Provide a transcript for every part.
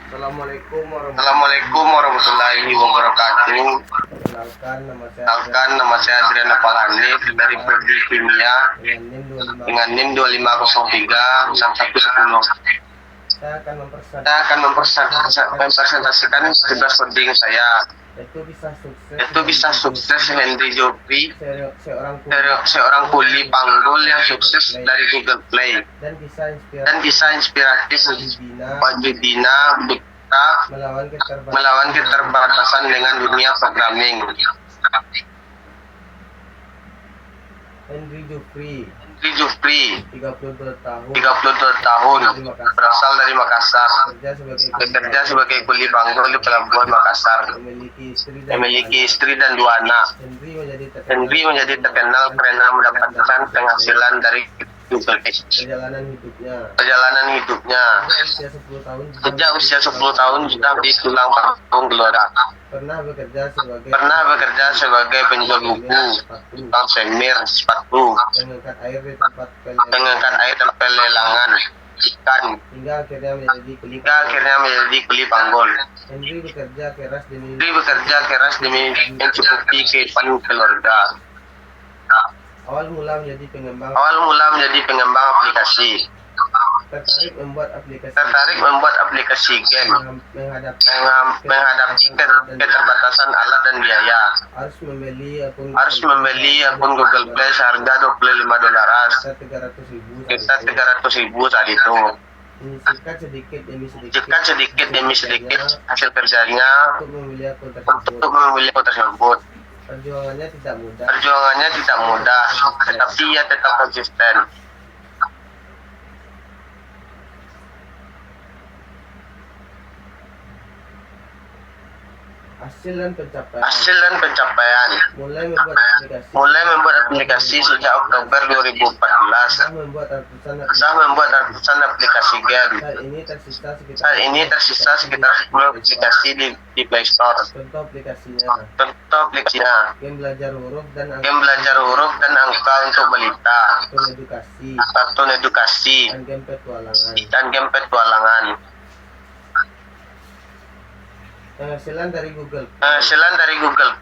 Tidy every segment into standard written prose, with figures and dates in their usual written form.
Assalamualaikum warahmatullahi wabarakatuh. Kenalkan nama saya Adriana Palanit dari Prodi Kimia dengan NIM 25036110. Saya akan mempresentasikan tugas coding saya. Itu bisa sukses Henry Jopri, seorang kuli panggul yang sukses dari Google Play, dan bisa inspiratif Pak Judina Buta melawan keterbatasan dengan dunia programming. Henry Jufri, 32 tahun, 32 tahun, berasal dari Makassar, bekerja sebagai kuli panggul di Pelabuhan Makassar, memiliki istri dan 2 anak. Henry menjadi terkenal karena mendapatkan penghasilan dari Google Play. Perjalanan hidupnya sejak usia 10 tahun sudah di tulang punggung keluarga. Pernah bekerja sebagai penjual buku, tukang semir, sepatu, mengangkat air di tempat pelelangan ikan, hingga akhirnya menjadi kuli panggul. Henry bekerja keras demi mencukupi kehidupan keluarga. Awal mula menjadi pengembang aplikasi, tertarik membuat aplikasi game, menghadapi keterbatasan alat dan biaya. harus membeli akun Google Play seharga $25, sekitar 300.000 saat itu. menyisihkan sedikit demi sedikit hasil kerjanya untuk membeli akun untuk membeli akun tersebut. Perjuangannya tidak mudah, tetapi ia tetap konsisten. hasil dan pencapaian. mulai membuat aplikasi sejak Oktober 2014. Sudah membuat ratusan aplikasi game. saat ini tersisa sekitar 10 aplikasi di Play Store. contoh aplikasinya Game belajar huruf dan angka untuk balita, kartun edukasi edukasi, dan game petualangan. Penghasilan dari Google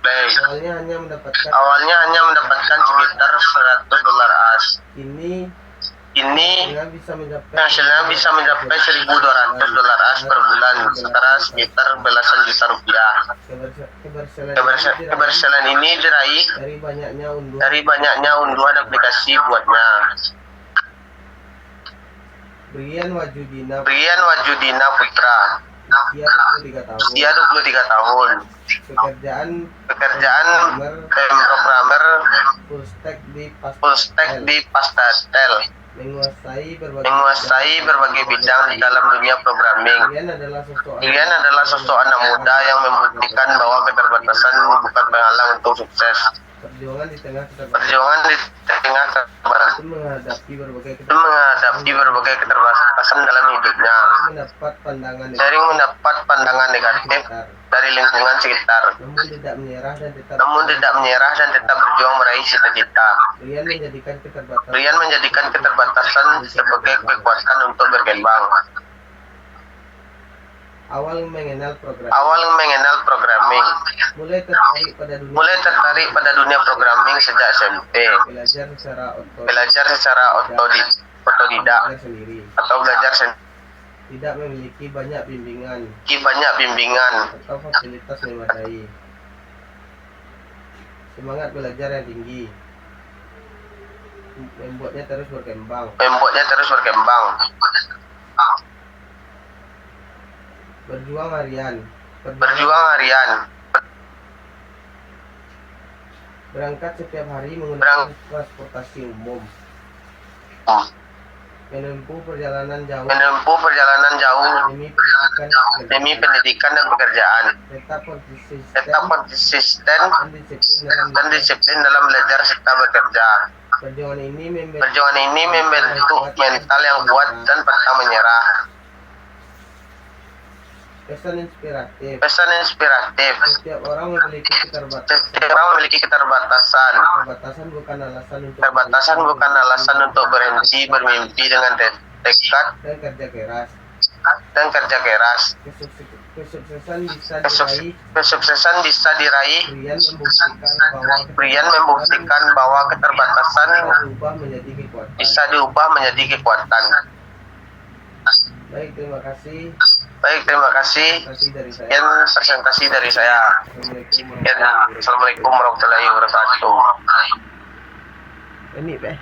Play. awalnya Awalnya hanya mendapatkan sekitar $100. ini Kini hasilnya hasilnya bisa mencapai $1.200 per bulan, setara sekitar belasan juta rupiah. Keberhasilan ini diraih dari banyaknya unduhan aplikasi buatnya. Brian Wajudina Putra, usia 23 tahun, pekerjaan programmer programmer full stack di Pastel, menguasai menguasai berbagai bidang di dalam dunia programming. Brian adalah sosok anak muda yang membuktikan bahwa keterbatasan bukan penghalang untuk sukses. perjuangan di tengah keterbatasan menghadapi berbagai keterbatasan dalam hidupnya. sering mendapat pandangan negatif dari lingkungan sekitar, namun tidak menyerah dan tetap berjuang meraih cita-cita. Brian menjadikan keterbatasan sebagai kekuatan untuk berkembang. awal mengenal programming, mulai tertarik pada dunia programming sejak SMP, belajar secara otodidak sendiri, atau belajar sendiri, tidak memiliki banyak bimbingan atau fasilitas memadai. Semangat belajar yang tinggi membuatnya terus berkembang. Berjuang harian, berangkat setiap hari menggunakan transportasi umum, menempuh perjalanan jauh demi pendidikan dan pekerjaan. tetap Tetap konsisten dan disiplin dalam belajar serta bekerja. Perjuangan ini membentuk mental yang kuat dan pantang menyerah. pesan inspiratif. Setiap orang memiliki keterbatasan. Keterbatasan bukan alasan untuk Berhenti bermimpi dengan tekad dan kerja keras. dan kerja keras. Kesuksesan bisa diraih Kesuksesan bisa diraih. Brian membuktikan bahwa keterbatasan bisa diubah menjadi kekuatan. bisa diubah menjadi kekuatan. Baik, terima kasih. Baik, terima kasih. Presentasi dari saya. Sekian presentasi dari saya. Assalamualaikum Sekian, Assalamualaikum warahmatullahi wabarakatuh. Ini, Pak.